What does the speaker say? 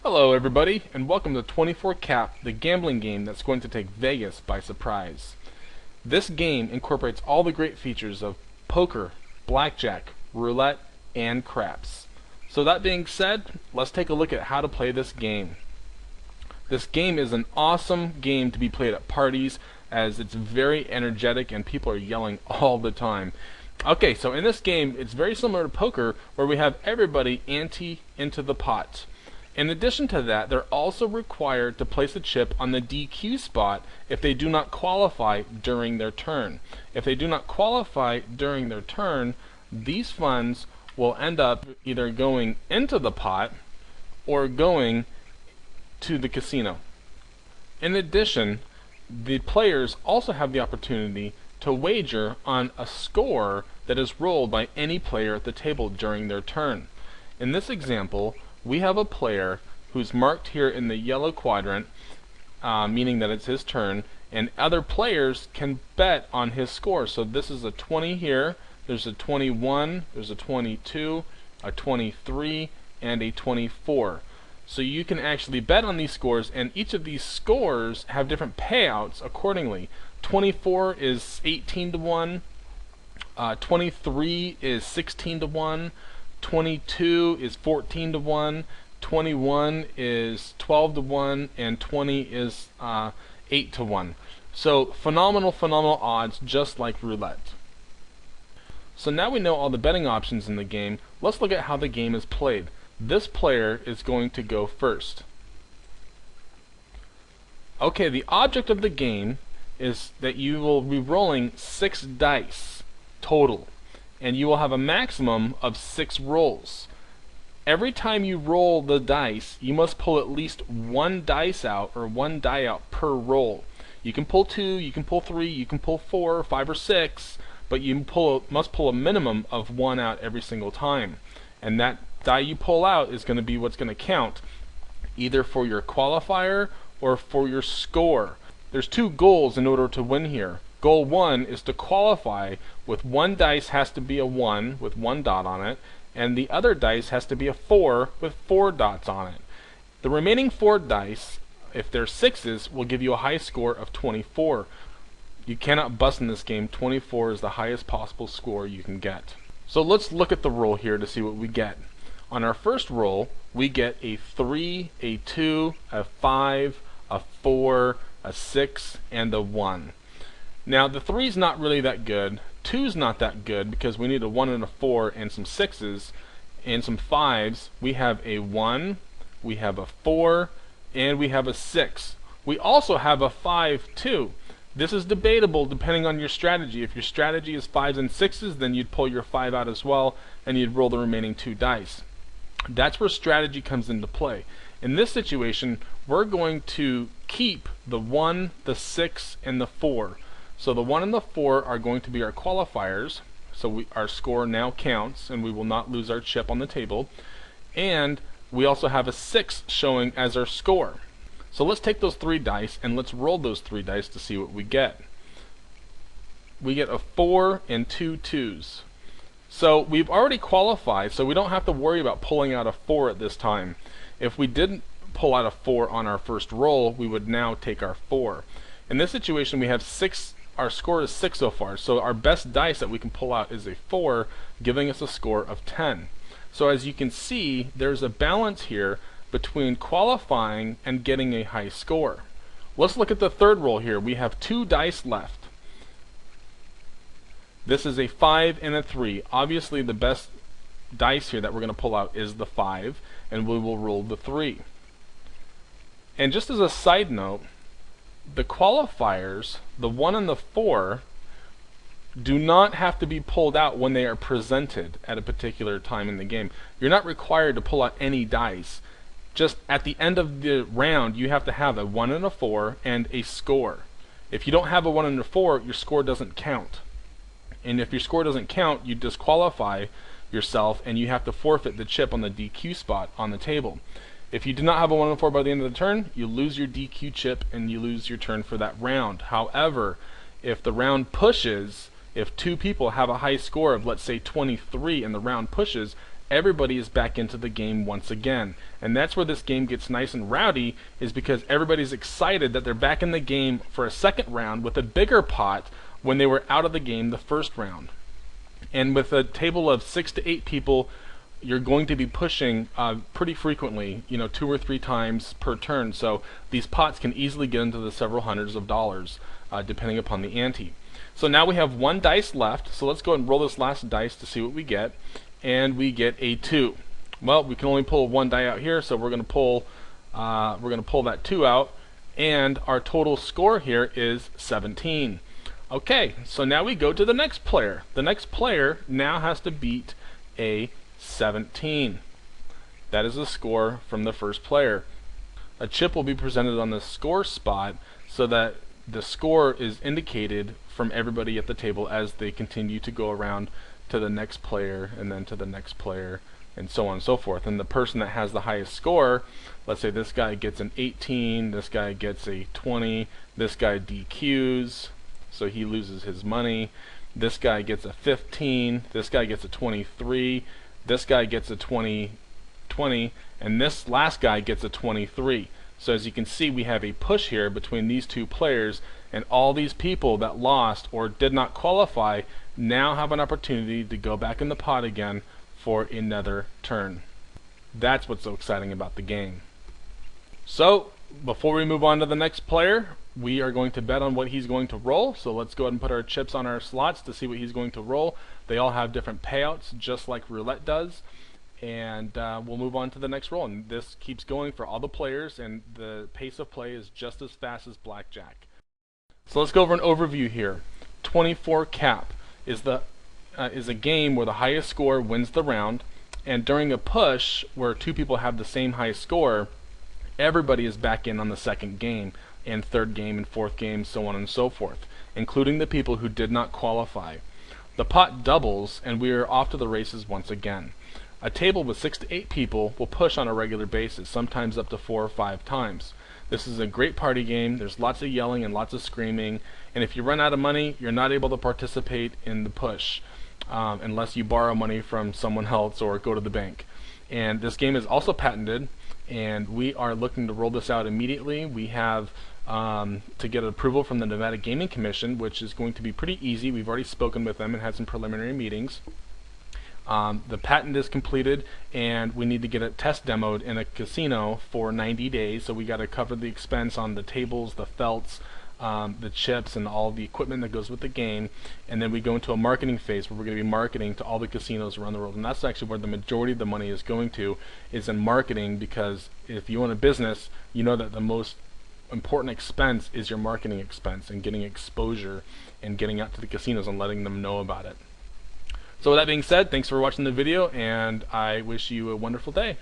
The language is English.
Hello everybody, and welcome to 24 Cap, the gambling game that's going to take Vegas by surprise. This game incorporates all the great features of poker, blackjack, roulette, and craps. So that being said, let's take a look at how to play this game. This game is an awesome game to be played at parties as it's very energetic and people are yelling all the time. Okay, so in this game, it's very similar to poker where we have everybody ante into the pot. In addition to that, they're also required to place a chip on the DQ spot if they do not qualify during their turn. If they do not qualify during their turn, these funds will end up either going into the pot or going to the casino. In addition, the players also have the opportunity to wager on a score that is rolled by any player at the table during their turn. In this example, we have a player who's marked here in the yellow quadrant, meaning that it's his turn, and other players can bet on his score. So this is a 20 here, there's a 21, there's a 22, a 23, and a 24. So you can actually bet on these scores, and each of these scores have different payouts accordingly. 24 is 18 to 1, 23 is 16 to 1, 22 is 14 to 1, 21 is 12 to 1, and 20 is 8 to 1. So phenomenal odds, just like roulette. So now we know all the betting options in the game, let's look at how the game is played. This player is going to go first. Okay, the object of the game is that you will be rolling 6 dice total, and you will have a maximum of 6 rolls. Every time you roll the dice, you must pull at least one dice out, or one die out per roll. You can pull 2, you can pull 3, you can pull 4, 5, or 6, but you must pull a minimum of 1 out every single time. And that die you pull out is going to be what's going to count, either for your qualifier or for your score. There's 2 goals in order to win here. Goal 1 is to qualify with one dice has to be a 1 with 1 dot on it, and the other dice has to be a 4 with 4 dots on it. The remaining 4 dice, if they're 6s, will give you a high score of 24. You cannot bust in this game. 24 is the highest possible score you can get. So let's look at the roll here to see what we get. On our first roll, we get a 3, a 2, a 5, a 4, a 6, and a 1. Now the 3's not really that good, 2's not that good because we need a 1 and a 4 and some 6's and some 5's. We have a 1, we have a 4, and we have a 6. We also have a 5 too. This is debatable depending on your strategy. If your strategy is 5's and 6's, then you'd pull your 5 out as well and you'd roll the remaining 2 dice. That's where strategy comes into play. In this situation, we're going to keep the 1, the 6, and the 4. So the 1 and the 4 are going to be our qualifiers, so our score now counts and we will not lose our chip on the table. And we also have a 6 showing as our score. So let's take those 3 dice and let's roll those 3 dice to see what we get. We get a 4 and 2 2's. So we've already qualified, so we don't have to worry about pulling out a 4 at this time. If we didn't pull out a 4 on our first roll, we would now take our 4. In this situation, we have 6. Our score is 6 so far, so our best dice that we can pull out is a 4, giving us a score of 10. So as you can see, there's a balance here between qualifying and getting a high score. Let's look at the third roll here. We have 2 dice left. This is a 5 and a 3. Obviously the best dice here that we're going to pull out is the 5, and we will roll the 3. And just as a side note, the qualifiers, the 1 and the 4, do not have to be pulled out when they are presented at a particular time in the game. You're not required to pull out any dice. Just at the end of the round, you have to have a 1 and a 4 and a score. If you don't have a 1 and a 4, your score doesn't count. And if your score doesn't count, you disqualify yourself and you have to forfeit the chip on the DQ spot on the table. If you do not have a 1 and 4 by the end of the turn, you lose your DQ chip and you lose your turn for that round. However, if the round pushes, if 2 people have a high score of, let's say, 23 and the round pushes, everybody is back into the game once again. And that's where this game gets nice and rowdy, is because everybody's excited that they're back in the game for a second round with a bigger pot when they were out of the game the first round. And with a table of 6 to 8 people, you're going to be pushing pretty frequently, 2 or 3 times per turn. So these pots can easily get into the several hundreds of dollars, depending upon the ante. So now we have 1 dice left, so let's go ahead and roll this last dice to see what we get. And we get a 2. Well, we can only pull 1 die out here, so we're going to pull that 2 out, and our total score here is 17. Okay, so now we go to the next player. The next player now has to beat a 17. That is the score from the first player. A chip will be presented on the score spot so that the score is indicated from everybody at the table as they continue to go around to the next player and then to the next player and so on and so forth. And the person that has the highest score, let's say this guy gets an 18, this guy gets a 20, this guy DQs, so he loses his money, this guy gets a 15, this guy gets a 23, this guy gets a 20, and this last guy gets a 23. So as you can see, we have a push here between these two players, and all these people that lost or did not qualify now have an opportunity to go back in the pot again for another turn. That's what's so exciting about the game. So before we move on to the next player, we are going to bet on what he's going to roll. So let's go ahead and put our chips on our slots to see what he's going to roll. They all have different payouts, just like roulette does. And we'll move on to the next roll. And this keeps going for all the players, and the pace of play is just as fast as blackjack. So let's go over an overview here. 24 cap is a game where the highest score wins the round, and during a push where 2 people have the same high score, everybody is back in on the second game, and third game, and fourth game, so on and so forth, including the people who did not qualify. The pot doubles, and we are off to the races once again. A table with 6 to 8 people will push on a regular basis, sometimes up to 4 or 5 times. This is a great party game. There's lots of yelling and lots of screaming, and if you run out of money, you're not able to participate in the push unless you borrow money from someone else or go to the bank. And this game is also patented, and we are looking to roll this out immediately. We have to get approval from the Nevada Gaming Commission, which is going to be pretty easy. We've already spoken with them and had some preliminary meetings. The patent is completed, and we need to get it test demoed in a casino for 90 days, so we got to cover the expense on the tables, the felts, the chips, and all the equipment that goes with the game. And then we go into a marketing phase where we're going to be marketing to all the casinos around the world, and that's actually where the majority of the money is going to, is in marketing, because if you own a business, you know that the most important expense is your marketing expense and getting exposure and getting out to the casinos and letting them know about it. So with that being said, thanks for watching the video, and I wish you a wonderful day.